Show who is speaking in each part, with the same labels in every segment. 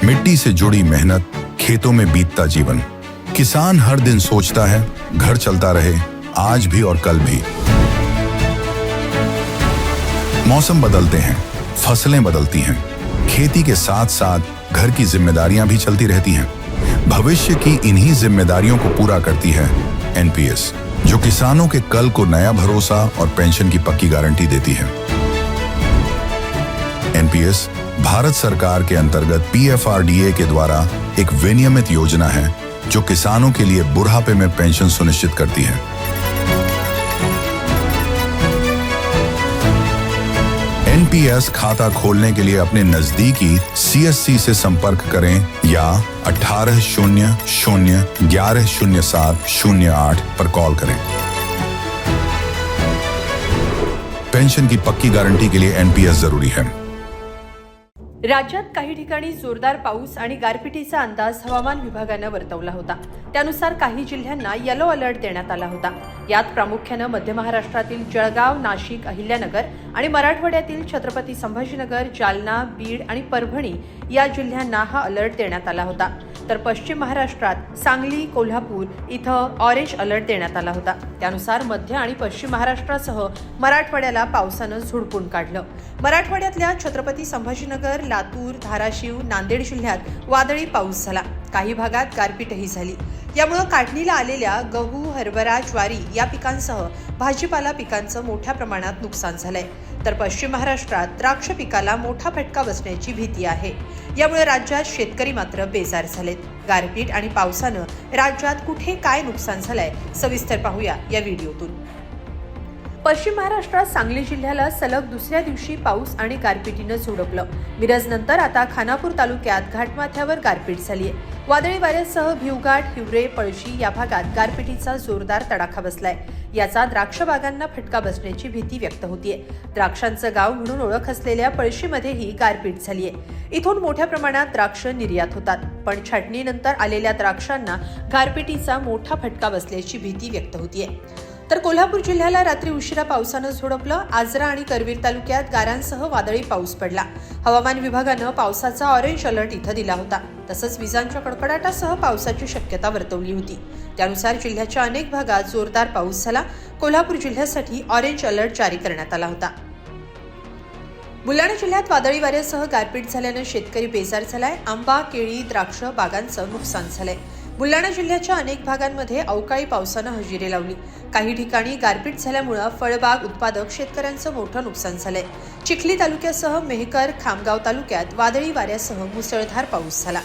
Speaker 1: मिट्टी से जुड़ी मेहनत, खेतों में बीतता जीवन। किसान हर दिन सोचता है घर चलता रहे, आज भी और कल भी। मौसम बदलते हैं, फसलें बदलती हैं, खेती के साथ साथ घर की जिम्मेदारियां भी चलती रहती हैं। भविष्य की इन्हीं जिम्मेदारियों को पूरा करती है एनपीएस, जो किसानों के कल को नया भरोसा और पेंशन की पक्की गारंटी देती है। एनपीएस भारत सरकार के अंतर्गत पीएफआरडीए के द्वारा एक विनियमित योजना है जो किसानों के लिए बुढ़ापे में पेंशन सुनिश्चित करती है। एनपीएस खाता खोलने के लिए अपने नजदीकी सीएससी से संपर्क करें या 1800-1107-08 पर कॉल करें। पेंशन की पक्की गारंटी के लिए एनपीएस जरूरी है।
Speaker 2: राज्यात काही ठिकाणी जोरदार पाऊस आणि गारपिटीचा अंदाज हवामान विभागानं वर्तवला होता। त्यानुसार काही जिल्ह्यांना येलो अलर्ट देण्यात आला होता। यात प्रामुख्याने मध्य महाराष्ट्रातील जळगाव, नाशिक, अहिल्यानगर आणि मराठवाड्यातील छत्रपती संभाजीनगर, जालना, बीड आणि परभणी या जिल्ह्यांना हा अलर्ट देण्यात आला होता। तर पश्चिम महाराष्ट्रात सांगली, कोल्हापूर इथं ऑरेंज अलर्ट देण्यात आला होता। त्यानुसार मध्य आणि पश्चिम महाराष्ट्रासह मराठवाड्याला पावसानं झोडपून काढलं। मराठवाड्यातल्या छत्रपती संभाजीनगर, लातूर, धाराशिव, नांदेड जिल्ह्यात वादळी पाऊस झाला। काही भागात गारपीटही झाली। यामुळे काढणीला आलेल्या गहू, हरभरा, ज्वारी या पिकांसह भाजीपाला पिकांचं मोठ्या प्रमाणात नुकसान झालंय। तर पश्चिम महाराष्ट्रात द्राक्ष पिकाला मोठा फटका बसण्याची भीती आहे। यामुळे राज्यात शेतकरी मात्र बेजार झालेत। गारपीट आणि पावसानं राज्यात कुठे काय नुकसान झालंय सविस्तर पाहूया या व्हिडिओतून। पश्चिम महाराष्ट्रात सांगली जिल्ह्याला सलग दुसऱ्या दिवशी पाऊस आणि गारपिटीनं झोडपलं। मिरजनंतर आता खानापूर तालुक्यात घाटमाथ्यावर गारपीट झालीय। वादळी वाऱ्यासह भिवघाट, हिवरे, पळशी या भागात गारपिटीचा जोरदार तडाखा बसलाय। याचा द्राक्ष बागांना फटका बसण्याची भीती व्यक्त होतीये। द्राक्षांचं गाव म्हणून ओळख असलेल्या पळशीमध्येही गारपीट झालीय। इथून मोठ्या प्रमाणात द्राक्ष निर्यात होतात, पण छाटणीनंतर आलेल्या द्राक्षांना गारपिटीचा मोठा फटका बसल्याची भीती व्यक्त होतीये। तर कोल्हापूर जिल्ह्याला रात्री उशिरा पावसानं झोडपलं। आजरा आणि करवीर तालुक्यात गारांसह वादळी पाऊस पडला। हवामान विभागानं पावसाचा ऑरेंज अलर्ट इथं दिला होता। तसंच विजांच्या कडकडाटासह पावसाची शक्यता वर्तवली होती। त्यानुसार जिल्ह्याच्या अनेक भागात जोरदार पाऊस झाला। कोल्हापूर जिल्ह्यासाठी ऑरेंज अलर्ट जारी करण्यात आला होता। बुलढाणा जिल्ह्यात वादळी वाऱ्यासह गारपीट झाल्यानं शेतकरी बेजार झालाय। आंबा, केळी, द्राक्ष बागांचं नुकसान झालंय। बुलढाणा जिल्ह्याच्या अनेक भागांमध्ये अवकाळी पावसानं हजेरी लावली। काही ठिकाणी गारपीट झाल्यामुळे फळबाग उत्पादक शेतकऱ्यांचं मोठं नुकसान झालंय। चिखली तालुक्यासह मेहकर, खामगाव तालुक्यात वादळी वाऱ्यासह मुसळधार पाऊस झाला।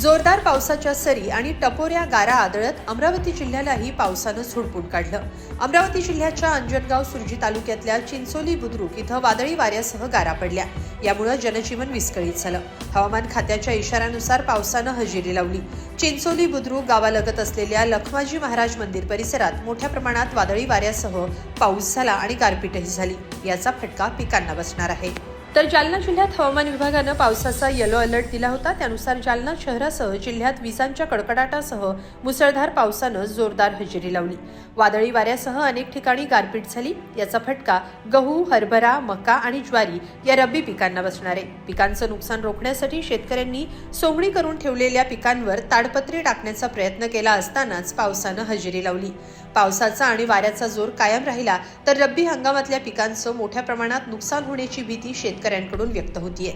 Speaker 2: जोरदार पावसाच्या सरी आणि टपोऱ्या गारा आदळत अमरावती जिल्ह्यालाही पावसानं झोडपून काढलं। अमरावती जिल्ह्याच्या अंजनगाव, सुरजी तालुक्यातल्या चिंचोली, बुद्रुक इथं वादळी वाऱ्यासह गारा पडल्या। यामुळे जनजीवन विस्कळीत झालं। हवामान खात्याच्या इशाऱ्यानुसार पावसानं हजेरी लावली। चिंचोली, बुद्रुक गावालगत असलेल्या लखमाजी महाराज मंदिर परिसरात मोठ्या प्रमाणात वादळी वाऱ्यासह पाऊस झाला आणि गारपीटही झाली। याचा फटका पिकांना बसणार आहे। तर जालना जिल्ह्यात हवामान विभागानं पावसाचा येलो अलर्ट दिला होता। त्यानुसार जालना शहरासह जिल्ह्यात विजांच्या कडकडाटासह मुसळधार पावसानं जोरदार हजेरी लावली। वादळी वाऱ्यासह अनेक ठिकाणी गारपीट झाली। याचा फटका गहू, हरभरा, मका आणि ज्वारी या रब्बी पिकांना बसणार आहे। पिकांचं नुकसान रोखण्यासाठी शेतकऱ्यांनी सोंगणी करून ठेवलेल्या पिकांवर ताडपत्री टाकण्याचा प्रयत्न केला असतानाच पावसानं हजेरी लावली। पावसाचा आणि वाऱ्याचा जोर कायम राहिला तर रब्बी हंगामातल्या पिकांचं मोठ्या प्रमाणात नुकसान होण्याची भीती शेतकऱ्यांकडून व्यक्त होतीये।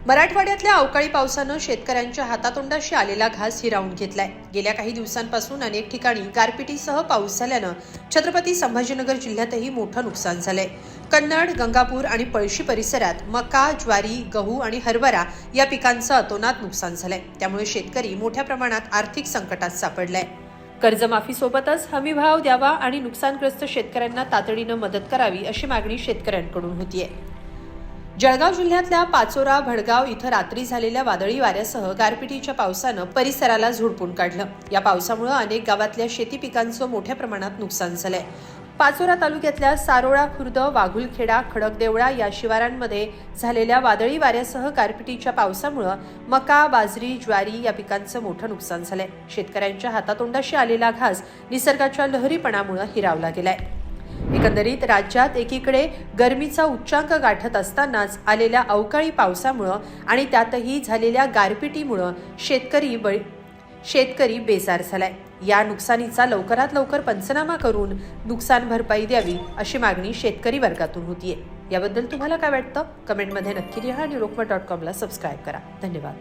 Speaker 2: मराठवाड्यातल्या अवकाळी पावसानं शेतकऱ्यांच्या हातातोंडाशी आलेला घास हिरावून घेतलाय। गेल्या काही दिवसांपासून अनेक ठिकाणी गारपिटीसह पाऊस झाल्यानं छत्रपती संभाजीनगर जिल्ह्यातही मोठं नुकसान झालंय। कन्नड, गंगापूर आणि पळशी परिसरात मका, ज्वारी, गहू आणि हरभरा या पिकांचं अतोनात नुकसान झालंय। त्यामुळे शेतकरी मोठ्या प्रमाणात आर्थिक संकटात सापडलाय। कर्जमाफीसोबतच हमीभाव द्यावा आणि नुकसानग्रस्त शेतकऱ्यांना तातडीनं मदत करावी अशी मागणी शेतकऱ्यांकडून होतीये। जळगाव जिल्ह्यातल्या पाचोरा, भडगाव इथं रात्री झालेल्या वादळी वाऱ्यासह गारपिटीच्या पावसानं परिसराला झोडपून काढलं। या पावसामुळे अनेक गावातल्या शेती पिकांचं मोठ्या प्रमाणात नुकसान झालंय। पाचोरा तालुक्यातल्या सारोळा खुर्द, वाघुलखेडा, खडकदेवळा या शिवारांमध्ये झालेल्या वादळी वाऱ्यासह गारपिटीच्या पावसामुळे मका, बाजरी, ज्वारी या पिकांचं मोठं नुकसान झालंय। शेतकऱ्यांच्या हातातोंडाशी आलेला घास निसर्गाच्या लहरीपणामुळे हिरावला गेलाय। एकंदरीत राज्यात एकीकडे गरमीचा उच्चांक गाठत असतानाच आलेल्या अवकाळी पावसामुळं आणि त्यातही झालेल्या गारपिटीमुळं शेतकरी बेजार झालाय. या नुकसानीचा लवकरात लवकर पंचनामा करून नुकसान भरपाई द्यावी अशी मागणी शेतकरी वर्गातून होतीये. याबद्दल तुम्हाला काय वाटतं? कमेंटमध्ये नक्की लिहा आणि लोकमत.com ला सबस्क्राईब करा. धन्यवाद.